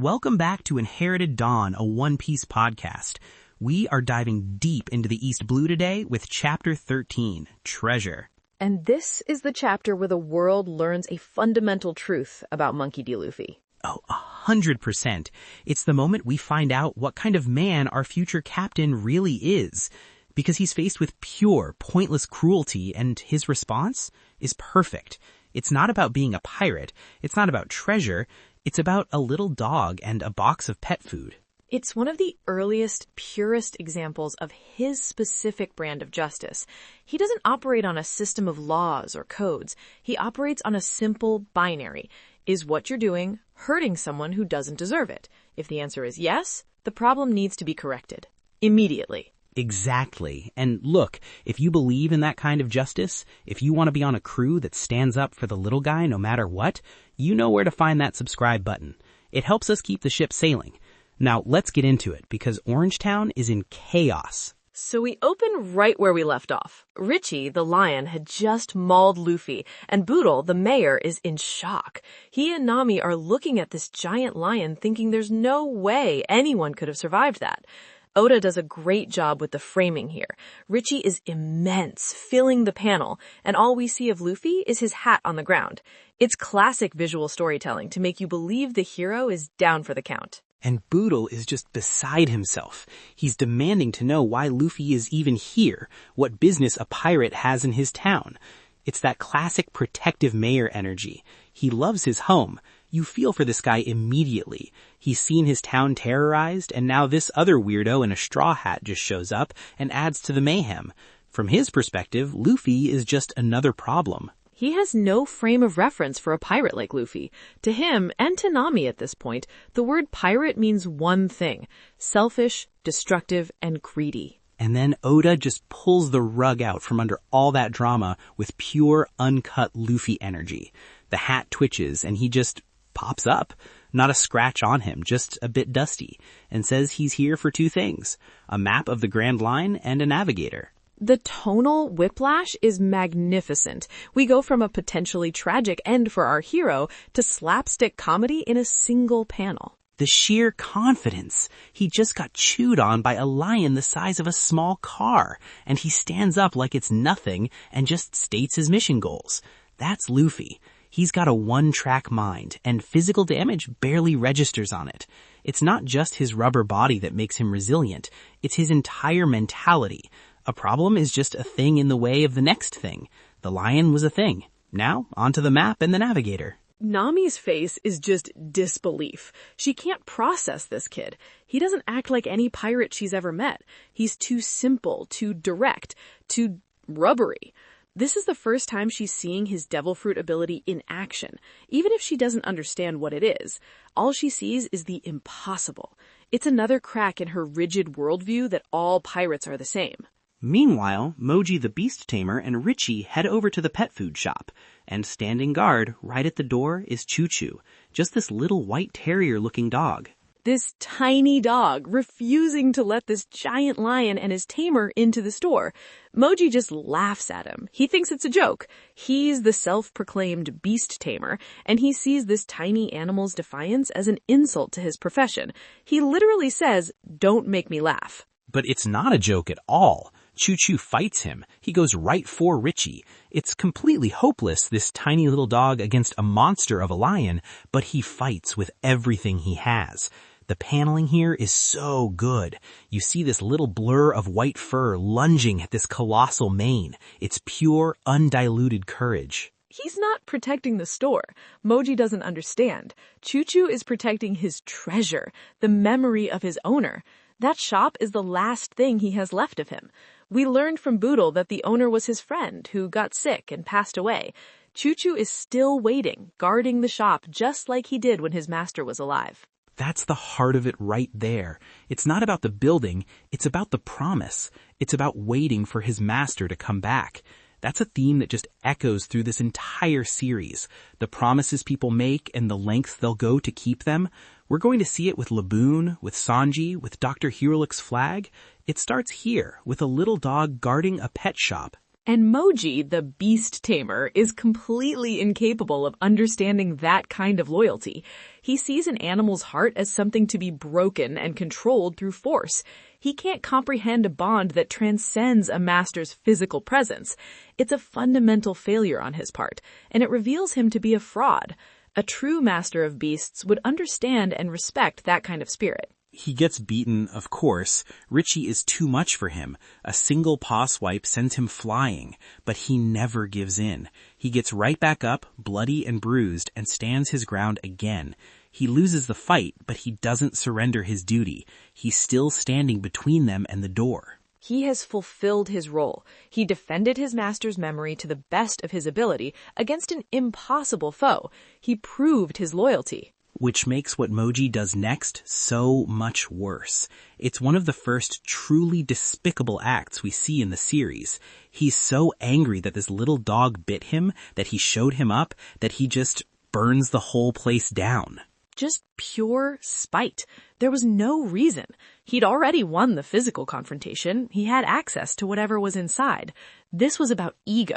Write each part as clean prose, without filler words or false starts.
Welcome back to Inherited Dawn, a One Piece podcast. We are diving deep into the East Blue today with Chapter 13, Treasure. And this is the chapter where the world learns a fundamental truth about Monkey D. Luffy. Oh, 100%. It's the moment we find out what kind of man our future captain really is. Because he's faced with pure, pointless cruelty, and his response is perfect. It's not about being a pirate. It's not about treasure. It's about a little dog and a box of pet food. It's one of the earliest, purest examples of his specific brand of justice. He doesn't operate on a system of laws or codes. He operates on a simple binary. Is what you're doing hurting someone who doesn't deserve it? If the answer is yes, the problem needs to be corrected. Immediately. Exactly. And look, if you believe in that kind of justice, if you want to be on a crew that stands up for the little guy no matter what, you know where to find that subscribe button. It helps us keep the ship sailing. Now, let's get into it, because Orangetown is in chaos. So we open right where we left off. Richie, the lion, had just mauled Luffy, and Boodle, the mayor, is in shock. He and Nami are looking at this giant lion thinking there's no way anyone could have survived that. Oda does a great job with the framing here. Richie is immense, filling the panel, and all we see of Luffy is his hat on the ground. It's classic visual storytelling to make you believe the hero is down for the count. And Boodle is just beside himself. He's demanding to know why Luffy is even here, what business a pirate has in his town. It's that classic protective mayor energy. He loves his home. You feel for this guy immediately. He's seen his town terrorized, and now this other weirdo in a straw hat just shows up and adds to the mayhem. From his perspective, Luffy is just another problem. He has no frame of reference for a pirate like Luffy. To him, and to Nami at this point, the word pirate means one thing: selfish, destructive, and greedy. And then Oda just pulls the rug out from under all that drama with pure, uncut Luffy energy. The hat twitches, and he just pops up. Not a scratch on him, just a bit dusty, and says he's here for two things: a map of the Grand Line and a navigator. The tonal whiplash is magnificent. We go from a potentially tragic end for our hero to slapstick comedy in a single panel. The sheer confidence. He just got chewed on by a lion the size of a small car, and he stands up like it's nothing and just states his mission goals. That's Luffy. He's got a one-track mind, and physical damage barely registers on it. It's not just his rubber body that makes him resilient. It's his entire mentality. A problem is just a thing in the way of the next thing. The lion was a thing. Now, onto the map and the navigator. Nami's face is just disbelief. She can't process this kid. He doesn't act like any pirate she's ever met. He's too simple, too direct, too rubbery. This is the first time she's seeing his devil fruit ability in action. Even if she doesn't understand what it is, all she sees is the impossible. It's another crack in her rigid worldview that all pirates are the same. Meanwhile, Mohji the Beast Tamer and Richie head over to the pet food shop, and standing guard right at the door is Chouchou, just this little white terrier-looking dog. This tiny dog refusing to let this giant lion and his tamer into the store. Mohji just laughs at him. He thinks it's a joke. He's the self-proclaimed beast tamer, and he sees this tiny animal's defiance as an insult to his profession. He literally says, "Don't make me laugh." But it's not a joke at all. Chouchou fights him. He goes right for Richie. It's completely hopeless, this tiny little dog against a monster of a lion, but he fights with everything he has. The paneling here is so good. You see this little blur of white fur lunging at this colossal mane. It's pure, undiluted courage. He's not protecting the store. Mohji doesn't understand. Chouchou is protecting his treasure, the memory of his owner. That shop is the last thing he has left of him. We learned from Boodle that the owner was his friend who got sick and passed away. Chouchou is still waiting, guarding the shop just like he did when his master was alive. That's the heart of it right there. It's not about the building, it's about the promise. It's about waiting for his master to come back. That's a theme that just echoes through this entire series. The promises people make and the lengths they'll go to keep them. We're going to see it with Laboon, with Sanji, with Dr. Hirulik's flag. It starts here, with a little dog guarding a pet shop. And Mohji, the Beast Tamer, is completely incapable of understanding that kind of loyalty. He sees an animal's heart as something to be broken and controlled through force. He can't comprehend a bond that transcends a master's physical presence. It's a fundamental failure on his part, and it reveals him to be a fraud. A true master of beasts would understand and respect that kind of spirit. He gets beaten, of course. Richie is too much for him. A single paw swipe sends him flying, but he never gives in. He gets right back up, bloody and bruised, and stands his ground again. He loses the fight, but he doesn't surrender his duty. He's still standing between them and the door. He has fulfilled his role. He defended his master's memory to the best of his ability against an impossible foe. He proved his loyalty. Which makes what Mohji does next so much worse. It's one of the first truly despicable acts we see in the series. He's so angry that this little dog bit him, that he showed him up, that he just burns the whole place down. Just pure spite. There was no reason. He'd already won the physical confrontation. He had access to whatever was inside. This was about ego.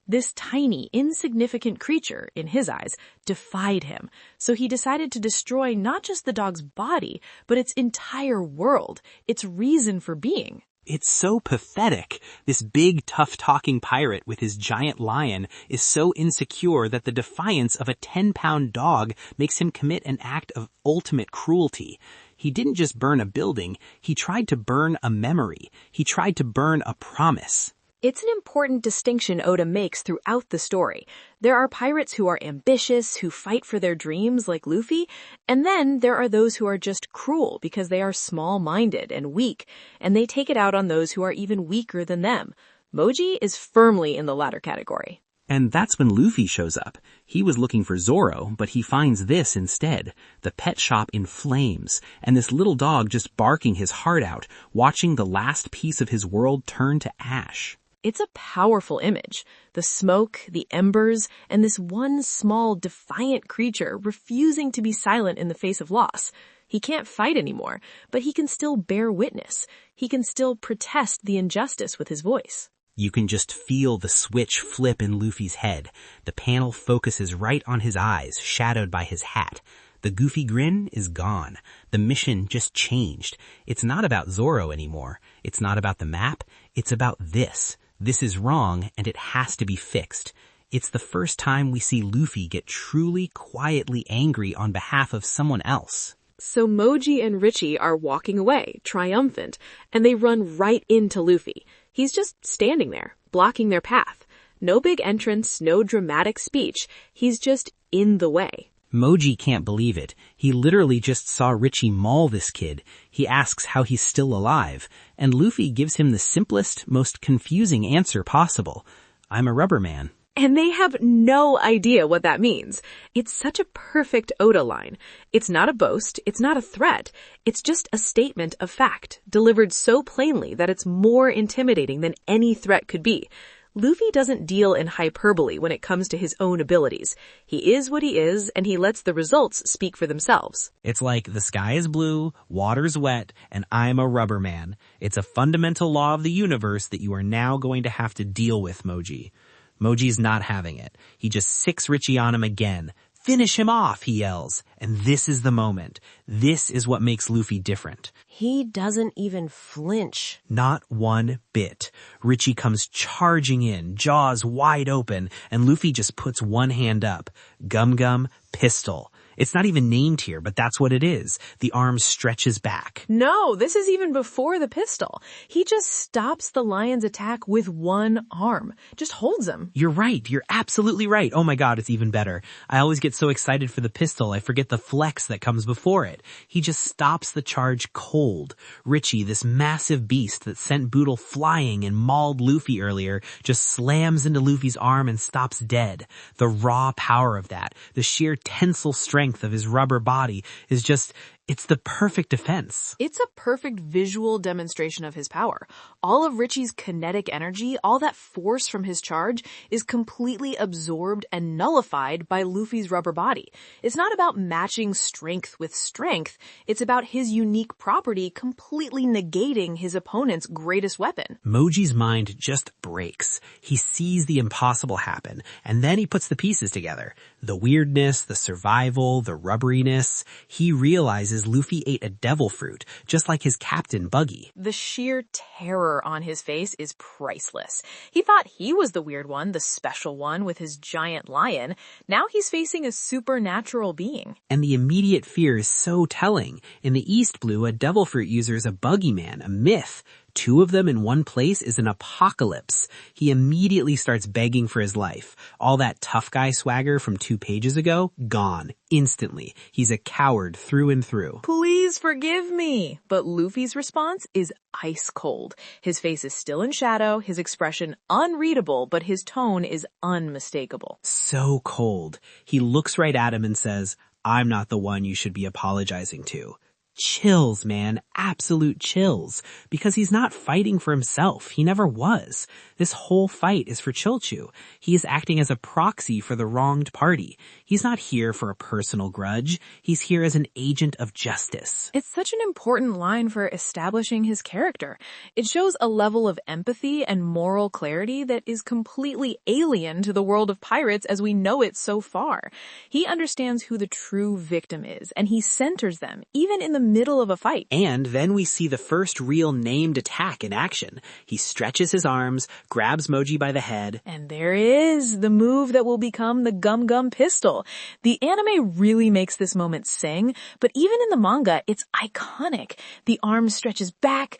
This tiny, insignificant creature, in his eyes, defied him. So he decided to destroy not just the dog's body, but its entire world, its reason for being. It's so pathetic. This big, tough-talking pirate with his giant lion is so insecure that the defiance of a 10-pound dog makes him commit an act of ultimate cruelty. He didn't just burn a building, he tried to burn a memory. He tried to burn a promise. It's an important distinction Oda makes throughout the story. There are pirates who are ambitious, who fight for their dreams like Luffy, and then there are those who are just cruel because they are small-minded and weak, and they take it out on those who are even weaker than them. Mohji is firmly in the latter category. And that's when Luffy shows up. He was looking for Zoro, but he finds this instead. The pet shop in flames, and this little dog just barking his heart out, watching the last piece of his world turn to ash. It's a powerful image. The smoke, the embers, and this one small, defiant creature refusing to be silent in the face of loss. He can't fight anymore, but he can still bear witness. He can still protest the injustice with his voice. You can just feel the switch flip in Luffy's head. The panel focuses right on his eyes, shadowed by his hat. The goofy grin is gone. The mission just changed. It's not about Zoro anymore. It's not about the map. It's about this. This is wrong, and it has to be fixed. It's the first time we see Luffy get truly, quietly angry on behalf of someone else. So Mohji and Richie are walking away, triumphant, and they run right into Luffy. He's just standing there, blocking their path. No big entrance, no dramatic speech. He's just in the way. Mohji can't believe it. He literally just saw Richie maul this kid. He asks how he's still alive, and Luffy gives him the simplest, most confusing answer possible. I'm a rubber man. And they have no idea what that means. It's such a perfect Oda line. It's not a boast, it's not a threat. It's just a statement of fact, delivered so plainly that it's more intimidating than any threat could be. Luffy doesn't deal in hyperbole when it comes to his own abilities. He is what he is, and he lets the results speak for themselves. It's like the sky is blue, water's wet, and I'm a rubber man. It's a fundamental law of the universe that you are now going to have to deal with, Mohji. Moji's not having it. He just sicks Richie on him again. Finish him off, he yells. And this is the moment. This is what makes Luffy different. He doesn't even flinch. Not one bit. Richie comes charging in, jaws wide open, and Luffy just puts one hand up. Gum Gum, pistol. It's not even named here, but that's what it is. The arm stretches back. No, this is even before the pistol. He just stops the lion's attack with one arm. Just holds him. You're right. You're absolutely right. Oh my god, it's even better. I always get so excited for the pistol, I forget the flex that comes before it. He just stops the charge cold. Richie, this massive beast that sent Boodle flying and mauled Luffy earlier, just slams into Luffy's arm and stops dead. The raw power of that, the sheer tensile strength of his rubber body is just, It's the perfect defense. It's a perfect visual demonstration of his power. All of Richie's kinetic energy, all that force from his charge, is completely absorbed and nullified by Luffy's rubber body. It's not about matching strength with strength. It's about his unique property completely negating his opponent's greatest weapon. Mohji's mind just breaks. He sees the impossible happen, and then he puts the pieces together. The weirdness, the survival, the rubberiness. He realizes Luffy ate a devil fruit, just like his captain Buggy. The sheer terror on his face is priceless. He thought he was the weird one, the special one with his giant lion. Now he's facing a supernatural being. And the immediate fear is so telling. In the East Blue, a devil fruit user is a buggy man, a myth. 2 of them in one place is an apocalypse. He immediately starts begging for his life. All that tough guy swagger from 2 pages ago, gone. Instantly. He's a coward through and through. Please forgive me. But Luffy's response is ice cold. His face is still in shadow, his expression unreadable, but his tone is unmistakable. So cold. He looks right at him and says, "I'm not the one you should be apologizing to." Chills, man. Absolute chills. Because he's not fighting for himself. He never was. This whole fight is for Chouchou. He is acting as a proxy for the wronged party. He's not here for a personal grudge. He's here as an agent of justice. It's such an important line for establishing his character. It shows a level of empathy and moral clarity that is completely alien to the world of pirates as we know it so far. He understands who the true victim is, and he centers them, even in the middle of a fight. And then we see the first real named attack in action. He stretches his arms, grabs Mohji by the head. And there is the move that will become the Gum Gum pistol. The anime really makes this moment sing, but even in the manga, it's iconic. The arm stretches back,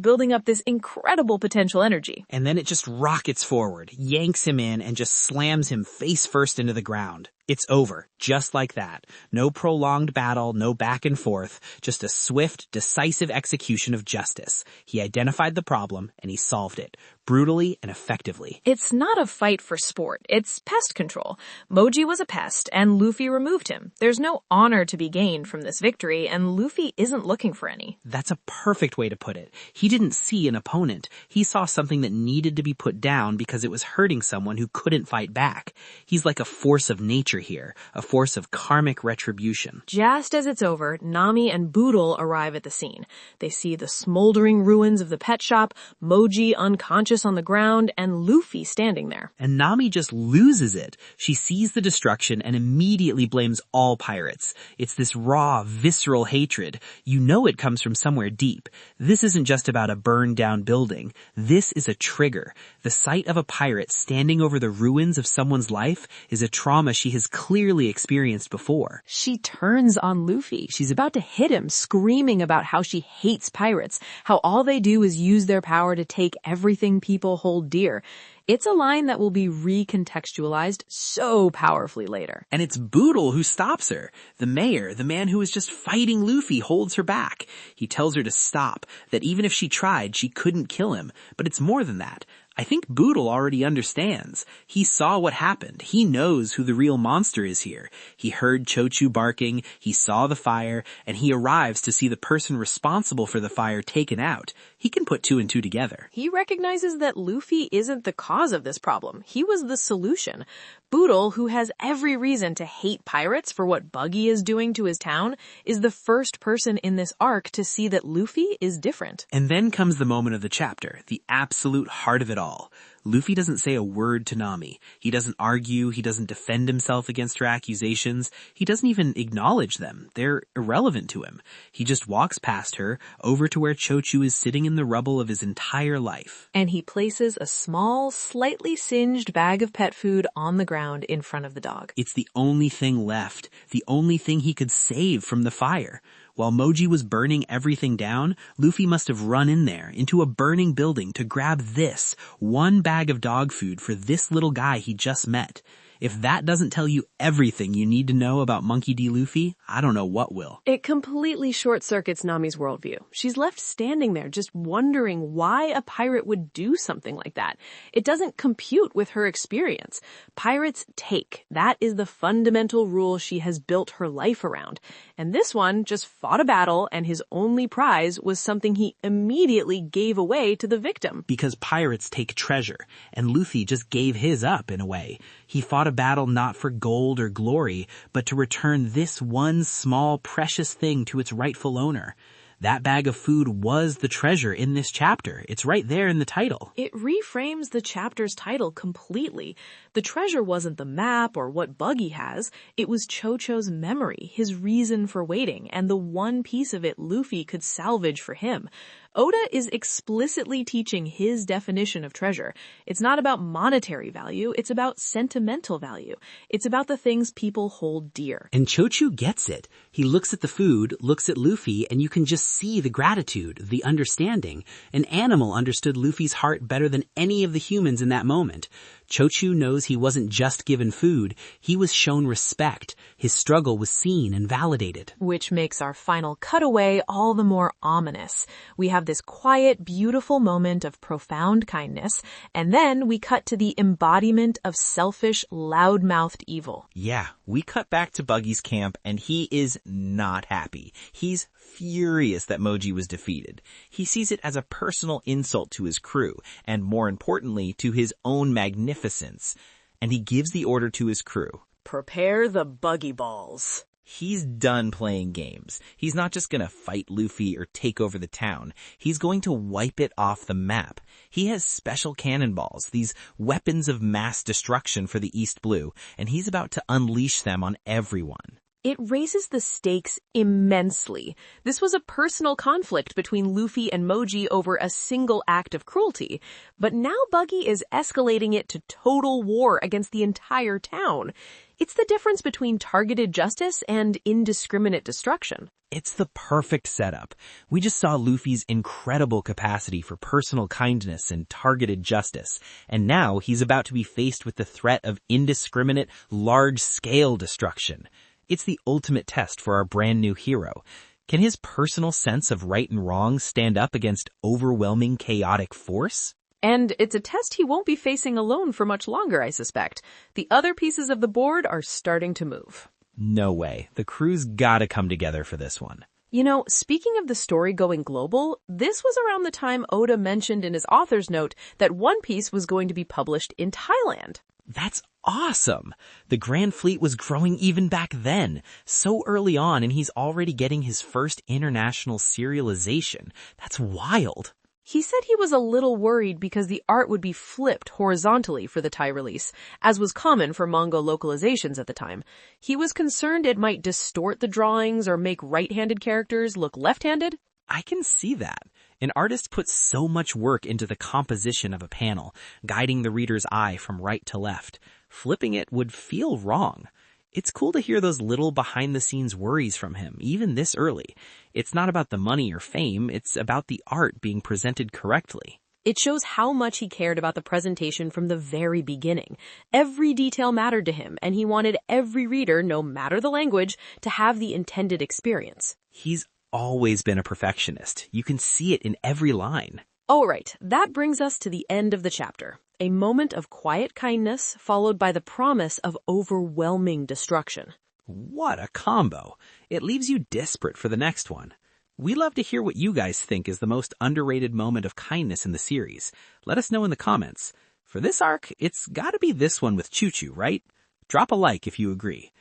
building up this incredible potential energy. And then it just rockets forward, yanks him in, and just slams him face first into the ground. It's over, just like that. No prolonged battle, no back and forth, just a swift, decisive execution of justice. He identified the problem, and he solved it, brutally and effectively. It's not a fight for sport, it's pest control. Mohji was a pest, and Luffy removed him. There's no honor to be gained from this victory, and Luffy isn't looking for any. That's a perfect way to put it. He didn't see an opponent. He saw something that needed to be put down because it was hurting someone who couldn't fight back. He's like a force of nature here, a force of karmic retribution. Just as it's over, Nami and Boodle arrive at the scene. They see the smoldering ruins of the pet shop, Mohji unconscious on the ground, and Luffy standing there. And Nami just loses it. She sees the destruction and immediately blames all pirates. It's this raw, visceral hatred. You know it comes from somewhere deep. This isn't just about a burned down building. This is a trigger. The sight of a pirate standing over the ruins of someone's life is a trauma she has clearly experienced before. She turns on Luffy. She's about to hit him, screaming about how she hates pirates, how all they do is use their power to take everything people hold dear. It's a line that will be recontextualized so powerfully later. And it's Boodle who stops her. The mayor, the man who was just fighting Luffy, holds her back. He tells her to stop, that even if she tried, she couldn't kill him. But it's more than that. I think Boodle already understands. He saw what happened. He knows who the real monster is here. He heard Chouchou barking, he saw the fire, and he arrives to see the person responsible for the fire taken out. He can put 2 and 2 together. He recognizes that Luffy isn't the cause of this problem. He was the solution. Boodle, who has every reason to hate pirates for what Buggy is doing to his town, is the first person in this arc to see that Luffy is different. And then comes the moment of the chapter, the absolute heart of it all. Luffy doesn't say a word to Nami. He doesn't argue. He doesn't defend himself against her accusations. He doesn't even acknowledge them. They're irrelevant to him. He just walks past her, over to where Chouchou is sitting in the rubble of his entire life. And he places a small, slightly singed bag of pet food on the ground in front of the dog. It's the only thing left, the only thing he could save from the fire. While Mohji was burning everything down, Luffy must have run in there, into a burning building to grab this, one bag of dog food for this little guy he just met. If that doesn't tell you everything you need to know about Monkey D. Luffy, I don't know what will. It completely short-circuits Nami's worldview. She's left standing there just wondering why a pirate would do something like that. It doesn't compute with her experience. Pirates take. That is the fundamental rule she has built her life around. And this one just fought a battle, and his only prize was something he immediately gave away to the victim. Because pirates take treasure, and Luffy just gave his up in a way. He fought a battle not for gold or glory, but to return this one small precious thing to its rightful owner. That bag of food was the treasure in this chapter. It's right there in the title. It reframes the chapter's title completely. The treasure wasn't the map or what Buggy has. It was Chouchou's memory, his reason for waiting, and the one piece of it Luffy could salvage for him. Oda is explicitly teaching his definition of treasure. It's not about monetary value, it's about sentimental value. It's about the things people hold dear. And Chouchou gets it. He looks at the food, looks at Luffy, and you can just see the gratitude, the understanding. An animal understood Luffy's heart better than any of the humans in that moment. Chouchou knows he wasn't just given food, he was shown respect. His struggle was seen and validated. Which makes our final cutaway all the more ominous. We have this quiet, beautiful moment of profound kindness, and then we cut to the embodiment of selfish, loud-mouthed evil. Yeah, we cut back to Buggy's camp, and he is not happy. He's furious that Mohji was defeated. He sees it as a personal insult to his crew, and more importantly, to his own magnificence. And he gives the order to his crew. Prepare the Buggy Balls. He's done playing games. He's not just gonna fight Luffy or take over the town. He's going to wipe it off the map. He has special cannonballs, these weapons of mass destruction for the East Blue, and he's about to unleash them on everyone. It raises the stakes immensely. This was a personal conflict between Luffy and Mohji over a single act of cruelty, but now Buggy is escalating it to total war against the entire town. It's the difference between targeted justice and indiscriminate destruction. It's the perfect setup. We just saw Luffy's incredible capacity for personal kindness and targeted justice, and now he's about to be faced with the threat of indiscriminate, large-scale destruction. It's the ultimate test for our brand new hero. Can his personal sense of right and wrong stand up against overwhelming chaotic force? And it's a test he won't be facing alone for much longer, I suspect. The other pieces of the board are starting to move. No way. The crew's gotta come together for this one. You know, speaking of the story going global, this was around the time Oda mentioned in his author's note that One Piece was going to be published in Thailand. That's awesome! The Grand Fleet was growing even back then, so early on, and he's already getting his first international serialization. That's wild. He said he was a little worried because the art would be flipped horizontally for the Thai release, as was common for manga localizations at the time. He was concerned it might distort the drawings or make right-handed characters look left-handed. I can see that. An artist puts so much work into the composition of a panel, guiding the reader's eye from right to left. Flipping it would feel wrong. It's cool to hear those little behind-the-scenes worries from him, even this early. It's not about the money or fame, it's about the art being presented correctly. It shows how much he cared about the presentation from the very beginning. Every detail mattered to him, and he wanted every reader, no matter the language, to have the intended experience. He's always been a perfectionist. You can see it in every line. All right, that brings us to the end of the chapter. A moment of quiet kindness followed by the promise of overwhelming destruction. What a combo. It leaves you desperate for the next one. We love to hear what you guys think is the most underrated moment of kindness in the series. Let us know in the comments. For this arc, it's gotta be this one with Chouchou, right? Drop a like if you agree.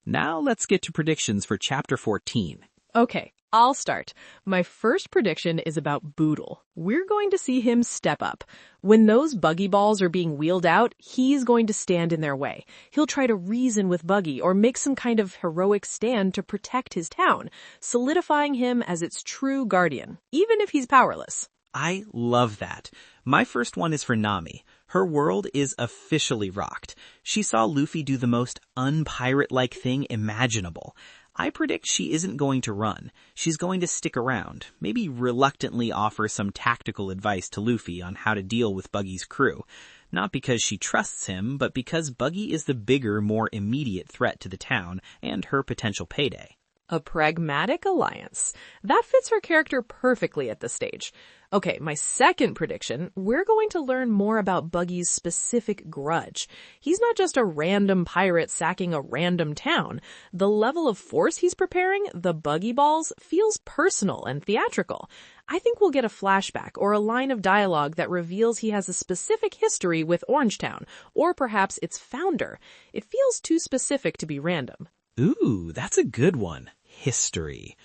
Now let's get to predictions for Chapter 14. Okay, I'll start. My first prediction is about Boodle. We're going to see him step up. When those Buggy balls are being wheeled out, he's going to stand in their way. He'll try to reason with Buggy or make some kind of heroic stand to protect his town, solidifying him as its true guardian, even if he's powerless. I love that. My first one is for Nami. Her world is officially rocked. She saw Luffy do the most unpirate-like thing imaginable. I predict she isn't going to run. She's going to stick around, maybe reluctantly offer some tactical advice to Luffy on how to deal with Buggy's crew. Not because she trusts him, but because Buggy is the bigger, more immediate threat to the town and her potential payday. A pragmatic alliance. That fits her character perfectly at this stage. Okay, my second prediction, we're going to learn more about Buggy's specific grudge. He's not just a random pirate sacking a random town. The level of force he's preparing, the Buggy Balls, feels personal and theatrical. I think we'll get a flashback or a line of dialogue that reveals he has a specific history with Orangetown, or perhaps its founder. It feels too specific to be random. Ooh, that's a good one. History.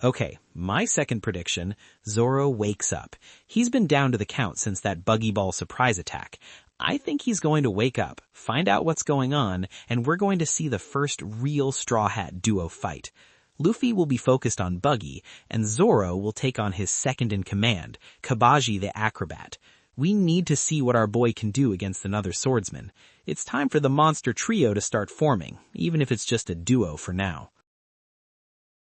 Okay, my second prediction, Zoro wakes up. He's been down to the count since that Buggy Ball surprise attack. I think he's going to wake up, find out what's going on, and we're going to see the first real Straw Hat duo fight. Luffy will be focused on Buggy, and Zoro will take on his second in command, Kabaji the Acrobat. We need to see what our boy can do against another swordsman. It's time for the monster trio to start forming, even if it's just a duo for now.